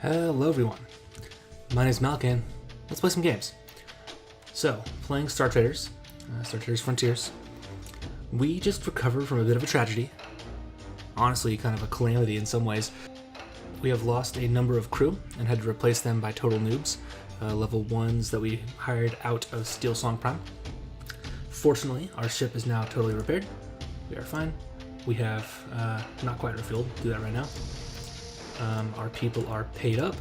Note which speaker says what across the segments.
Speaker 1: Hello everyone, my name is Malkin. Let's play some games. So, playing Star Traders Frontiers. We just recovered from a bit of a tragedy. Honestly, kind of a calamity in some ways. We have lost a number of crew and had to replace them by total noobs, level 1s that we hired out of Steel Song Prime. Fortunately, our ship is now totally repaired. We are fine. We have not quite refueled, do that right now. Our people are paid up.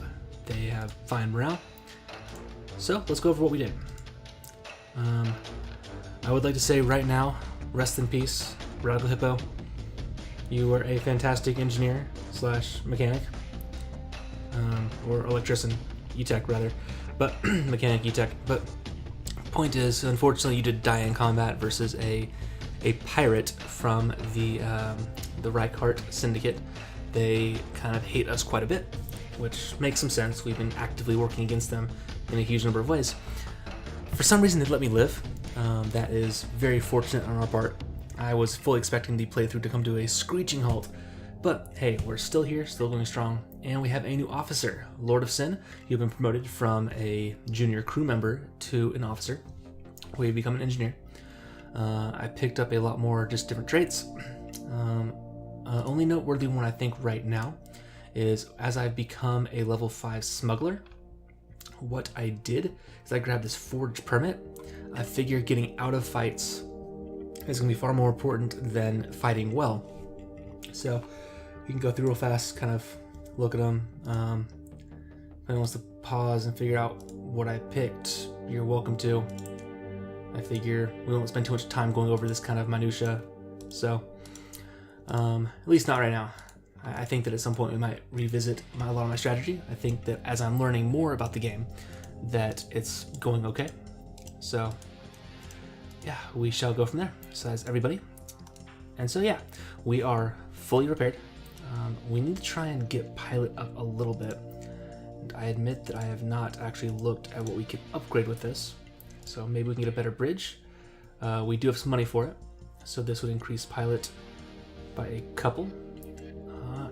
Speaker 1: They have fine morale. So let's go over what we did. I would like to say right now, rest in peace, Radical Hippo. You were a fantastic engineer slash mechanic, or electrician, E-Tech rather, but mechanic E-Tech. But point is, unfortunately, you did die in combat versus a pirate from the Reichart Syndicate. They kind of hate us quite a bit, which makes some sense. We've been actively working against them in a huge number of ways. For some reason, they let me live. That is very fortunate on our part. I was fully expecting the playthrough to come to a screeching halt, but hey, we're still here, still going strong, and we have a new officer, Lord of Sin. You've been promoted from a junior crew member to an officer, where you become an engineer. I picked up a lot more just different traits. Only noteworthy one I think right now is as I've become a level 5 smuggler, what I did is I grabbed this forge permit. I figure getting out of fights is going to be far more important than fighting well. So you can go through real fast, kind of look at them. If anyone wants to pause and figure out what I picked, you're welcome to. I figure we won't spend too much time going over this kind of minutia, so at least not right now. I think that at some point we might revisit a lot of my strategy. I think that as I'm learning more about the game, that it's going okay. So yeah, we shall go from there. So that's everybody. And so yeah, we are fully repaired. We need to try and get pilot up a little bit. And I admit that I have not actually looked at what we can upgrade with this. So maybe we can get a better bridge. We do have some money for it. So this would increase pilot by a couple.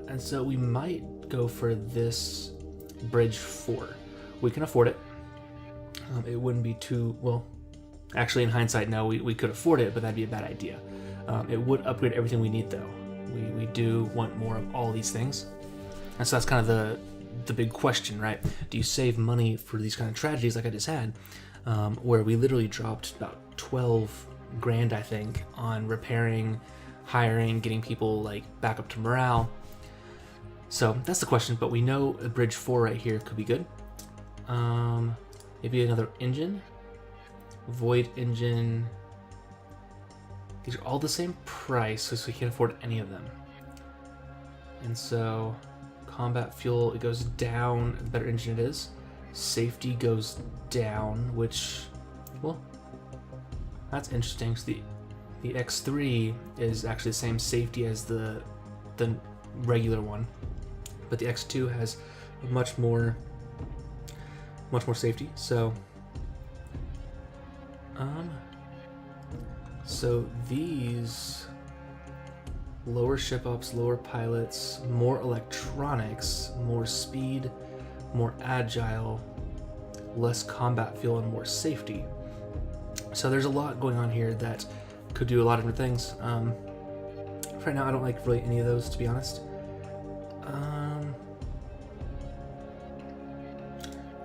Speaker 1: And so we might go for this bridge 4. We can afford it. It wouldn't be too, well, actually in hindsight, no, we could afford it, but that'd be a bad idea. It would upgrade everything we need though. We do want more of all these things. And so that's kind of the big question, right? Do you save money for these kind of tragedies like I just had, where we literally dropped about 12 grand, I think, on repairing, hiring, getting people like back up to morale. So that's the question, but we know a bridge 4 right here could be good. Maybe another engine, void engine. These are all the same price, so we can't afford any of them. And so combat fuel, it goes down, the better engine it is. Safety goes down, which, well, that's interesting. So the X3 is actually the same safety as the regular one, but the X2 has much more safety. So so these lower ship ups, lower pilots, more electronics, more speed, more agile, less combat fuel, and more safety. So there's a lot going on here that could do a lot of different things. Right now I don't like really any of those, to be honest.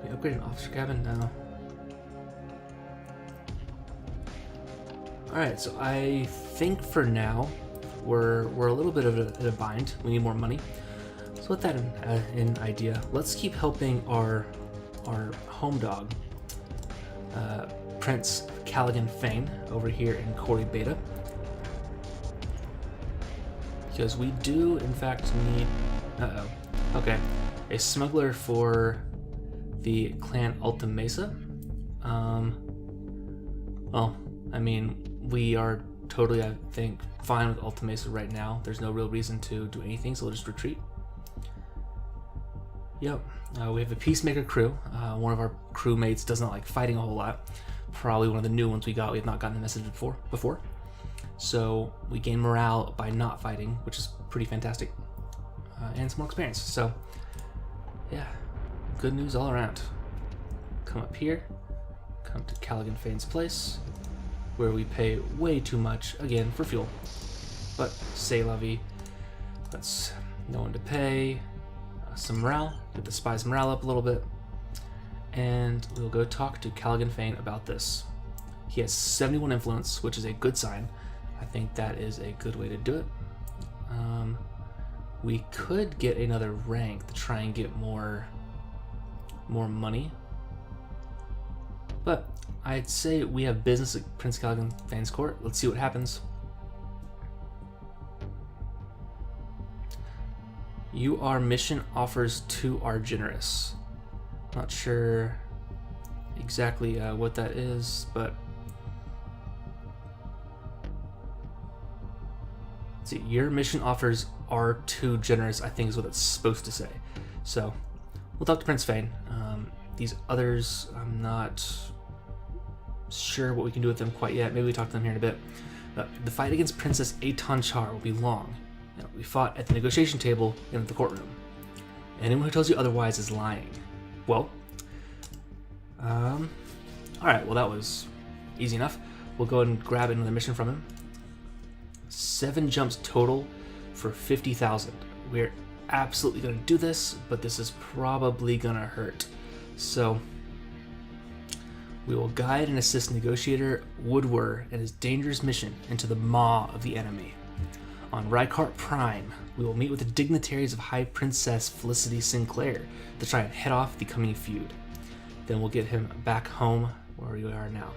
Speaker 1: We upgrade an officer cabin? No. Alright, so I think for now we're a little bit of a bind. We need more money. So with that in idea, let's keep helping our home dog, Prince Callaghan Fane, over here in Corey Beta. Because we do, in fact, need... Okay. A smuggler for the clan Alta Mesa. Well, I mean, we are totally, I think, fine with Alta Mesa right now. There's no real reason to do anything, so we'll just retreat. Yep. We have a peacemaker crew. One of our crewmates doesn't like fighting a whole lot. Probably one of the new ones we got. We have not gotten the message before. So we gain morale by not fighting, which is pretty fantastic. And some more experience. So yeah, good news all around. Come up here, come to Callaghan Fane's place, where we pay way too much, again, for fuel. But, c'est la vie. Let's know when to pay. Some morale, get the spies' morale up a little bit. And we'll go talk to Callaghan Fane about this. He has 71 influence, which is a good sign. I think that is a good way to do it. We could get another rank to try and get more money. But I'd say we have business at Prince Callaghan Fane's court. Let's see what happens. Our mission offers to our generous. Not sure exactly what that is, but let's see. Your mission offers are too generous, I think is what it's supposed to say. So we'll talk to Prince Fane. These others, I'm not sure what we can do with them quite yet. Maybe we talk to them here in a bit. The fight against Princess Aton Char will be long. We fought at the negotiation table in the courtroom. Anyone who tells you otherwise is lying. Well, alright, well that was easy enough. We'll go ahead and grab another mission from him. 7 jumps total for 50,000. We're absolutely going to do this, but this is probably going to hurt. So, we will guide and assist negotiator Woodward in his dangerous mission into the maw of the enemy. On Rykart Prime, we will meet with the dignitaries of High Princess Felicity Sinclair to try and head off the coming feud. Then we'll get him back home where we are now.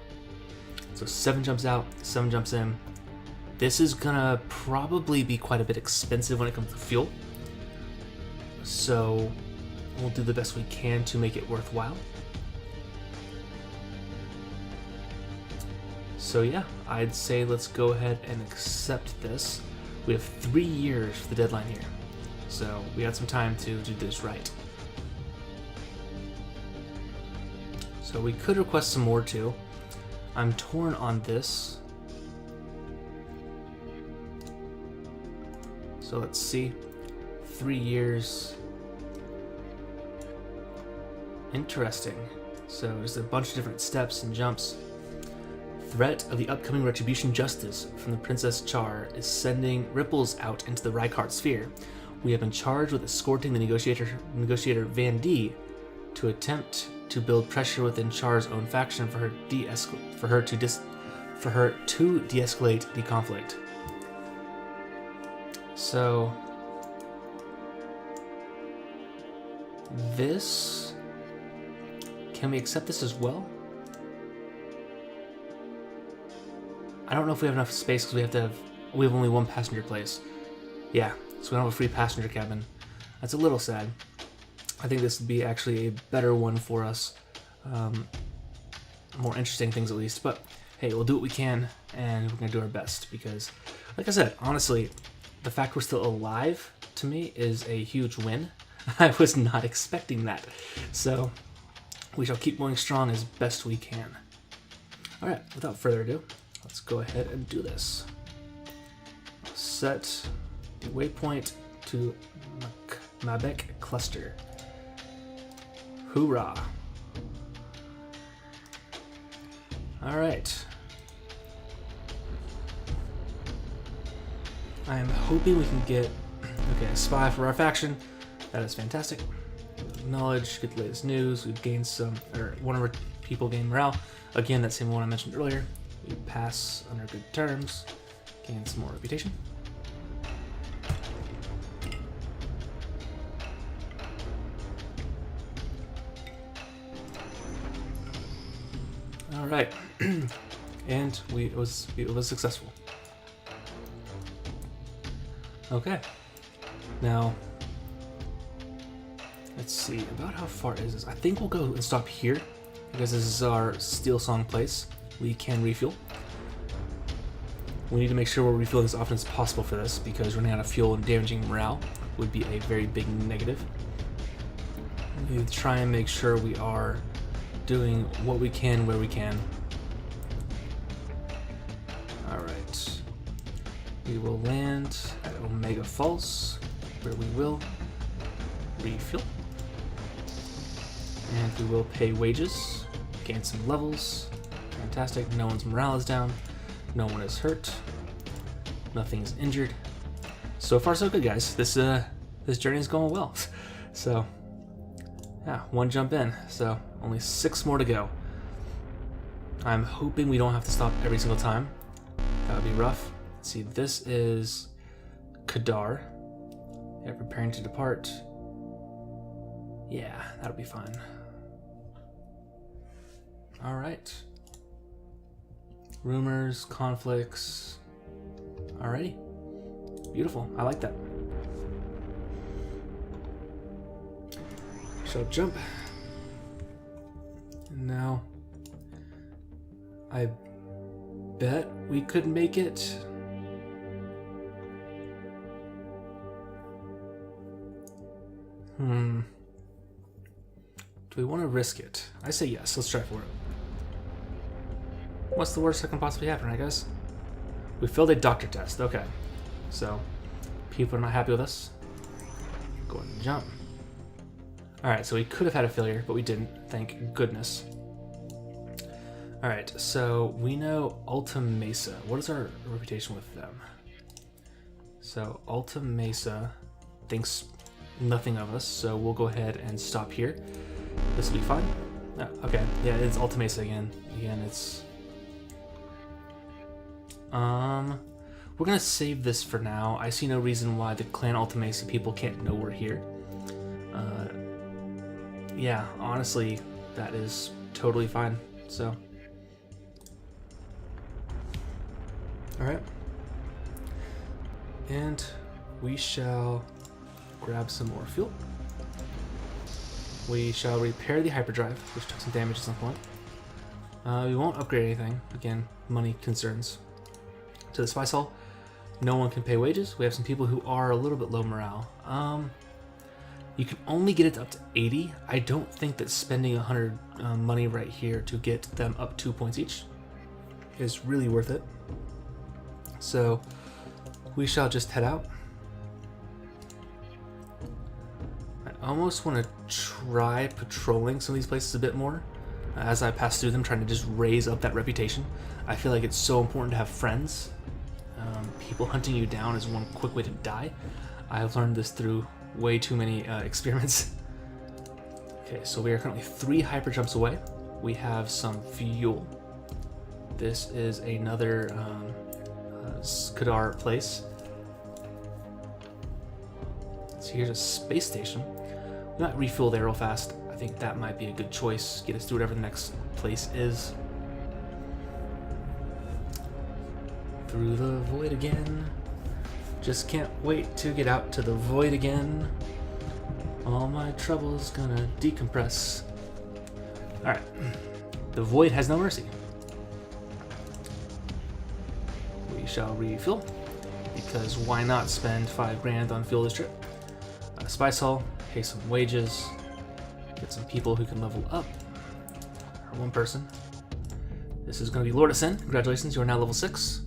Speaker 1: So 7 jumps out, 7 jumps in. This is gonna probably be quite a bit expensive when it comes to fuel. So we'll do the best we can to make it worthwhile. So yeah, I'd say let's go ahead and accept this. We have 3 years for the deadline here, so we had some time to do this right. So we could request some more too. I'm torn on this. So let's see. 3 years. Interesting. So there's a bunch of different steps and jumps. Threat of the upcoming retribution justice from the Princess Char is sending ripples out into the Rykart sphere. We have been charged with escorting the negotiator Van D to attempt to build pressure within Char's own faction for her to de-escalate the conflict. So this, can we accept this as well? I don't know if we have enough space because we have only 1 passenger place. Yeah, so we don't have a free passenger cabin. That's a little sad. I think this would be actually a better one for us. More interesting things at least. But hey, we'll do what we can, and we're gonna do our best because, like I said, honestly, the fact we're still alive to me is a huge win. I was not expecting that. So we shall keep going strong as best we can. All right, without further ado, let's go ahead and do this. Set the waypoint to Mabek Cluster. Hoorah! Alright. I am hoping we can get a spy for our faction. That is fantastic. Knowledge, get the latest news. We've gained some, or one of our people gained morale. Again, that same one I mentioned earlier. We pass under good terms, gain some more reputation. All right, and it was successful. Okay, now let's see about how far is this. I think we'll go and stop here because this is our Steel Song place. We can refuel. We need to make sure we're refueling as often as possible for this because running out of fuel and damaging morale would be a very big negative. We need to try and make sure we are doing what we can where we can. Alright. We will land at Omega Falls where we will refuel. And we will pay wages, gain some levels. Fantastic. No one's morale is down. No one is hurt. Nothing's injured. So far, so good, guys. This journey is going well. So, yeah, one jump in. So only 6 more to go. I'm hoping we don't have to stop every single time. That would be rough. Let's see, this is Kadar. Yeah, preparing to depart. Yeah, that'll be fine. All right. Rumors, conflicts. Alrighty. Beautiful. I like that. So jump. And now I bet we could make it. Do we want to risk it? I say yes. Let's try for it. What's the worst that can possibly happen, I guess? We failed a doctor test. Okay. So, people are not happy with us. Go ahead and jump. Alright, so we could have had a failure, but we didn't. Thank goodness. Alright, so we know Alta Mesa. What is our reputation with them? So, Alta Mesa thinks nothing of us, so we'll go ahead and stop here. This will be fine. Oh, okay, yeah, it's Alta Mesa again. Again, it's... We're gonna save this for now. I see no reason why the Clan Alta Mesa people can't know we're here. Yeah, honestly, that is totally fine. So, alright. And we shall grab some more fuel. We shall repair the hyperdrive, which took some damage at some point. We won't upgrade anything. Again, money concerns. To the spice hall, no one can pay wages. We have some people who are a little bit low morale. You can only get it up to 80. I don't think that spending 100 money right here to get them up 2 points each is really worth it. So we shall just head out. I almost want to try patrolling some of these places a bit more as I pass through them, trying to just raise up that reputation. I feel like it's so important to have friends. People hunting you down is one quick way to die. I've learned this through way too many experiments. Okay, so we are currently 3 hyper jumps away. We have some fuel. This is another Kadar place. So here's a space station. We might refuel there real fast. I think that might be a good choice. Get us through whatever the next place is. Through the void again. Just can't wait to get out to the void again. All my troubles gonna decompress. Alright. The void has no mercy. We shall refuel. Because why not spend 5 grand on fuel this trip? Spice hall, pay some wages, get some people who can level up. Or 1 person. This is gonna be Lord of Sin. Congratulations, you are now level 6.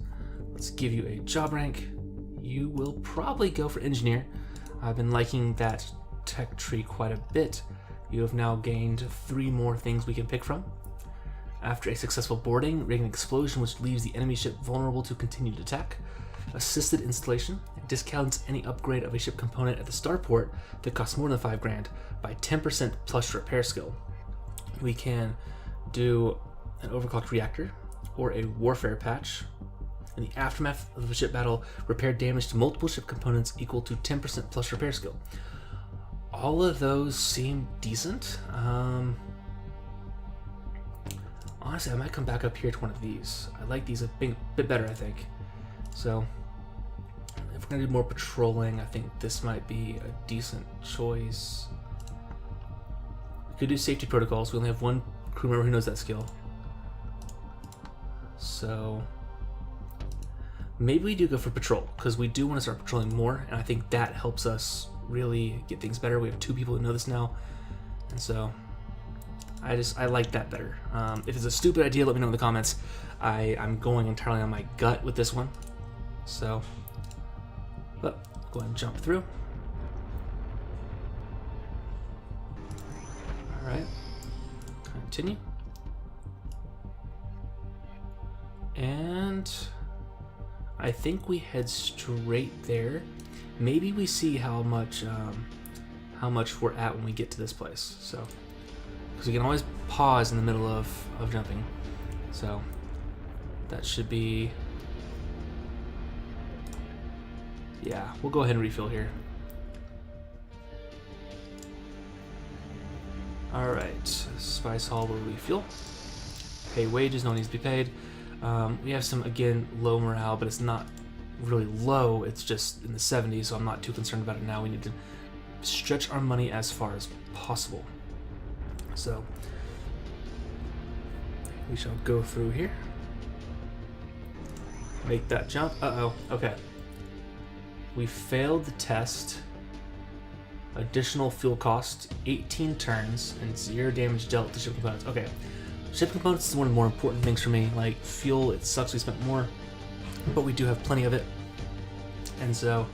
Speaker 1: Let's give you a job rank. You will probably go for engineer. I've been liking that tech tree quite a bit. You have now gained 3 more things we can pick from. After a successful boarding, rig an explosion which leaves the enemy ship vulnerable to continued attack. Assisted installation discounts any upgrade of a ship component at the starport that costs more than 5 grand by 10% plus repair skill. We can do an overclocked reactor or a warfare patch. In the aftermath of a ship battle, repair damage to multiple ship components equal to 10% plus repair skill. All of those seem decent. Honestly, I might come back up here to one of these. I like these a bit better, I think. So, if we're gonna do more patrolling, I think this might be a decent choice. We could do safety protocols. We only have 1 crew member who knows that skill. So, maybe we do go for patrol, because we do want to start patrolling more, and I think that helps us really get things better. We have 2 people who know this now, and so I like that better. If it's a stupid idea, let me know in the comments. I'm going entirely on my gut with this one. So, but go ahead and jump through. Alright, continue. And I think we head straight there. Maybe we see how much we're at when we get to this place. So, because we can always pause in the middle of jumping. So that should be, yeah, we'll go ahead and refill here. Alright, Spice Hall will refuel. Pay wages, no one needs to be paid. We have some, again, low morale, but it's not really low, it's just in the 70s, so I'm not too concerned about it now. We need to stretch our money as far as possible. So, we shall go through here. Make that jump. Uh-oh, okay. We failed the test. Additional fuel cost, 18 turns, and 0 damage dealt to ship components. Okay, ship components is one of the more important things for me. Like, fuel, it sucks we spent more, but we do have plenty of it. And so,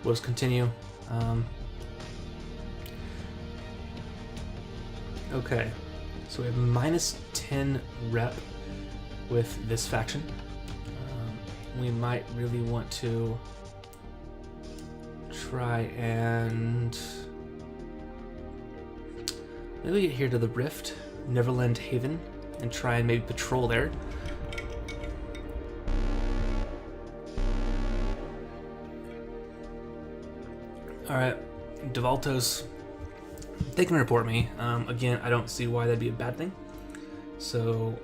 Speaker 1: we'll just continue. Okay, so we have minus 10 rep with this faction. We might really want to try and maybe get here to the Rift, Neverland Haven, and try and maybe patrol there. Alright, Devaltos, they can report me. Again, I don't see why that'd be a bad thing. So,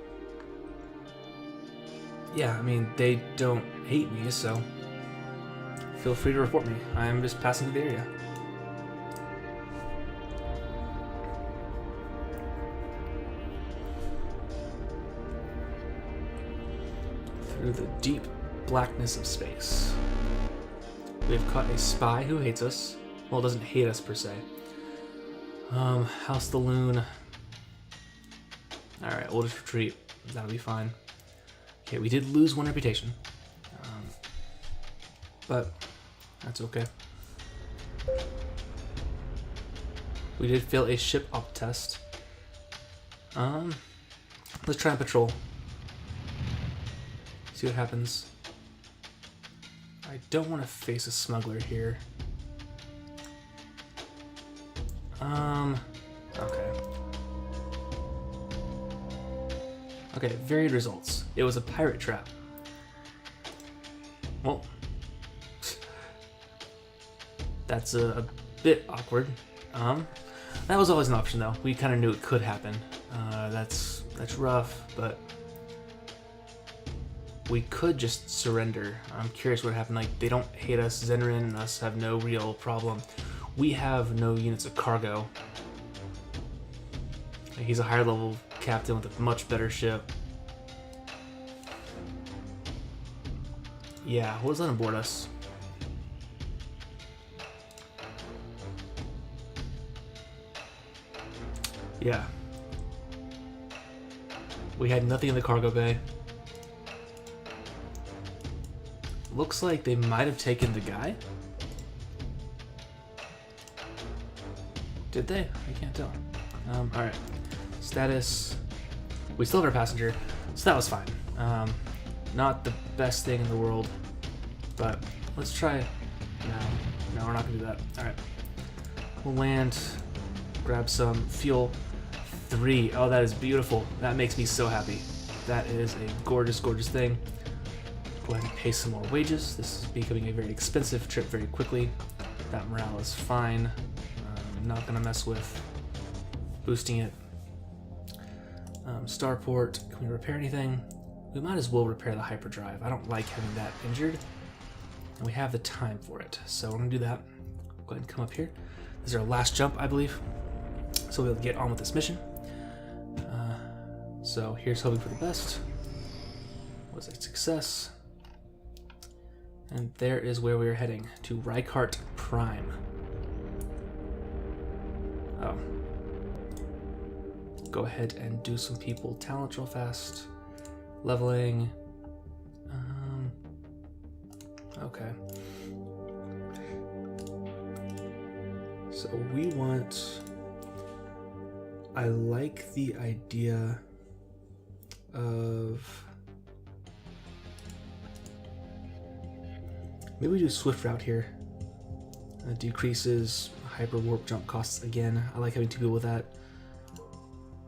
Speaker 1: yeah, I mean, they don't hate me, so feel free to report me. I'm just passing through the area. Through the deep blackness of space. We've caught a spy who hates us. Well, doesn't hate us per se. House the Loon. Alright, we'll just retreat. That'll be fine. Okay, we did lose 1 reputation. But that's okay. We did fail a ship op test. Let's try and patrol. See what happens. I don't want to face a smuggler here. Okay. Okay, varied results. It was a pirate trap. Well, that's a bit awkward. That was always an option though. We kind of knew it could happen. That's rough, but we could just surrender. I'm curious what happened. Like, they don't hate us. Zenrin and us have no real problem. We have no units of cargo. Like, he's a higher level captain with a much better ship. Yeah, we'll just let him board us. Yeah. We had nothing in the cargo bay. Looks like they might have taken the guy. Did they? I can't tell. Alright. Status. We still have our passenger, so that was fine. Not the best thing in the world, but let's try. No, we're not gonna do that. Alright. We'll land, grab some fuel. 3. Oh, that is beautiful. That makes me so happy. That is a gorgeous, gorgeous thing. Go ahead and pay some more wages. This is becoming a very expensive trip very quickly. That morale is fine. Not gonna mess with boosting it. Starport, can we repair anything? We might as well repair the hyperdrive. I don't like having that injured, and we have the time for it, so we're gonna do that. Go ahead and come up here. This is our last jump, I believe, so we'll get on with this mission. So here's hoping for the best. Was a success. And there is where we are heading, to Reichardt Prime. Oh. Go ahead and do some people talent real fast. Leveling. Okay. So we want... I like the idea of maybe we do swift route here. Decreases hyper warp jump costs again. I like having two people with that.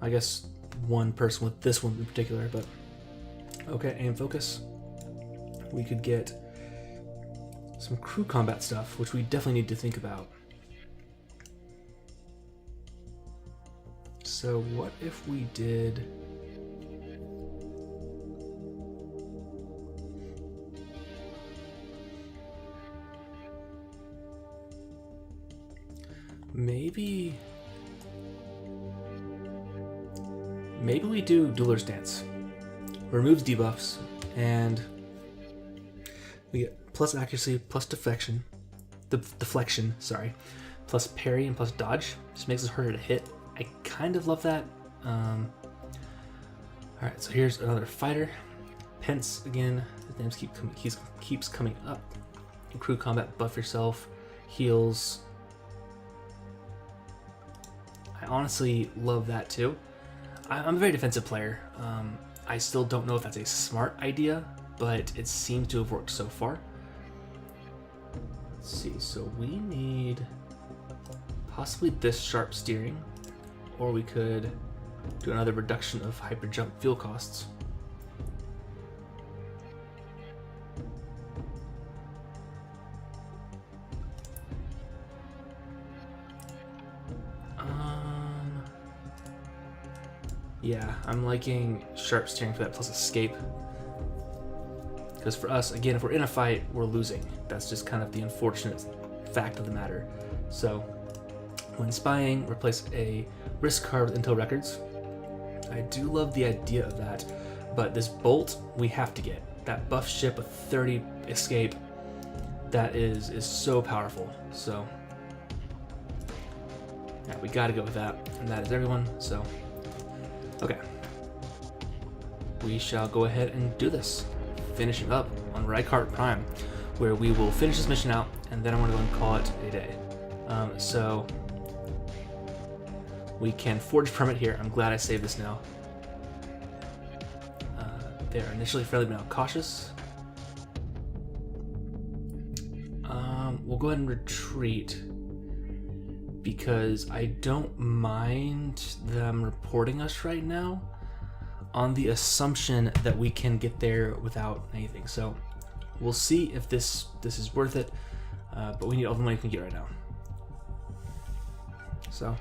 Speaker 1: I guess one person with this one in particular, but okay, aim focus. We could get some crew combat stuff, which we definitely need to think about. So what if we did maybe we do Dueler's Dance. Removes debuffs, and we get plus accuracy, plus deflection, sorry, plus parry and plus dodge. Just makes us harder to hit. I kind of love that. Alright, so here's another fighter. Pence again. His name keeps coming up. In crew combat, buff yourself, heals. I honestly love that too. I'm a very defensive player. I still don't know if that's a smart idea, but it seems to have worked so far. Let's see, so we need possibly this sharp steering, or we could do another reduction of hyper jump fuel costs. Yeah, I'm liking sharp steering for that plus escape. Because for us, again, if we're in a fight, we're losing. That's just kind of the unfortunate fact of the matter. So, when spying, replace a risk card with intel records. I do love the idea of that, but this bolt we have to get. That buff ship with 30 escape, that is so powerful. So, yeah, we gotta go with that, and that is everyone, so. Okay, we shall go ahead and do this, finishing up on Reichardt Prime, where we will finish this mission out, and then I'm going to go and call it a day. So we can forge permit here. I'm glad I saved this now. They're initially fairly now cautious. We'll go ahead and retreat, because I don't mind them reporting us right now on the assumption that we can get there without anything. So we'll see if this is worth it, but we need all the money we can get right now. So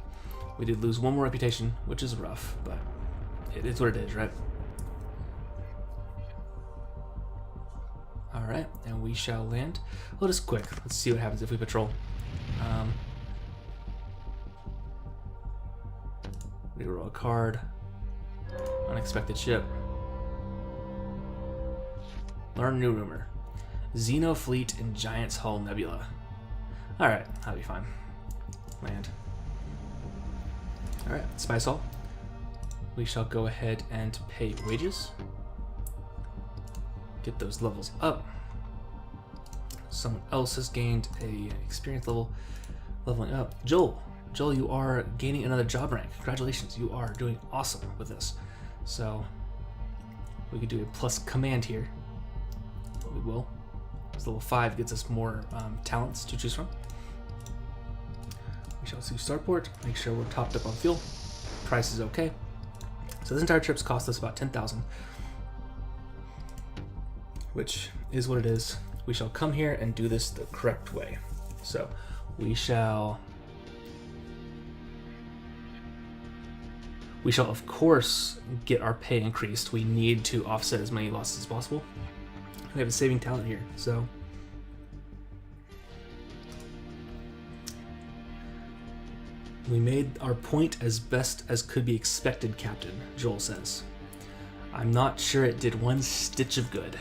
Speaker 1: we did lose one more reputation, which is rough, but it is what it is, right? All right, and we shall land. Well, just quick, let's see what happens if we patrol. Reroll a card. Unexpected ship. Learn new rumor. Xeno fleet in Giant's Hull Nebula. Alright, that'll be fine. Land. Alright, Spice Hall. We shall go ahead and pay wages. Get those levels up. Someone else has gained a experience level. Leveling up. Joel, you are gaining another job rank. Congratulations, you are doing awesome with this. So we could do a plus command here. We will. This level 5 gets us more talents to choose from. We shall do starport. Make sure we're topped up on fuel. Price is okay. So this entire trip's cost us about 10,000, which is what it is. We shall come here and do this the correct way. So we shall of course get our pay increased. We need to offset as many losses as possible. We have a saving talent here, so we made our point as best as could be expected, Captain, Joel says. I'm not sure it did one stitch of good.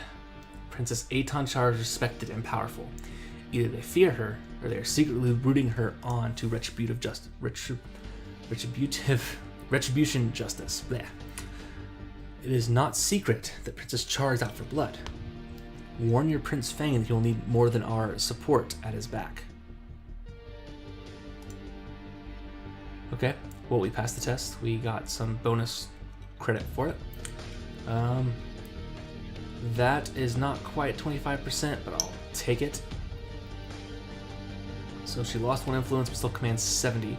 Speaker 1: Princess Aton Char is respected and powerful. Either they fear her, or they are secretly rooting her on to retribution justice. Blech. It is not secret that Princess Char is out for blood. Warn your Prince Fang that he will need more than our support at his back. Okay, well, we passed the test. We got some bonus credit for it. That is not quite 25%, but I'll take it. So she lost 1 influence, but still commands 70.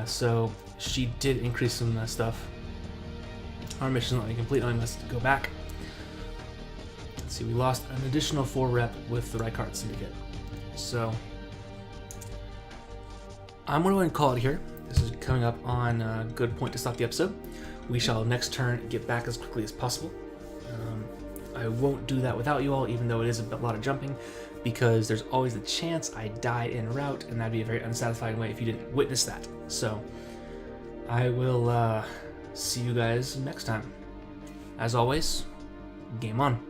Speaker 1: So she did increase some stuff. Our mission is not complete. I must go back. Let's see, we lost an additional 4 rep with the Rykart Syndicate. So I'm going to call it here. This is coming up on a good point to stop the episode. We shall next turn get back as quickly as possible. I won't do that without you all, even though it is a lot of jumping, because there's always the chance I die en route, and that'd be a very unsatisfying way if you didn't witness that. So I will see you guys next time. As always, game on.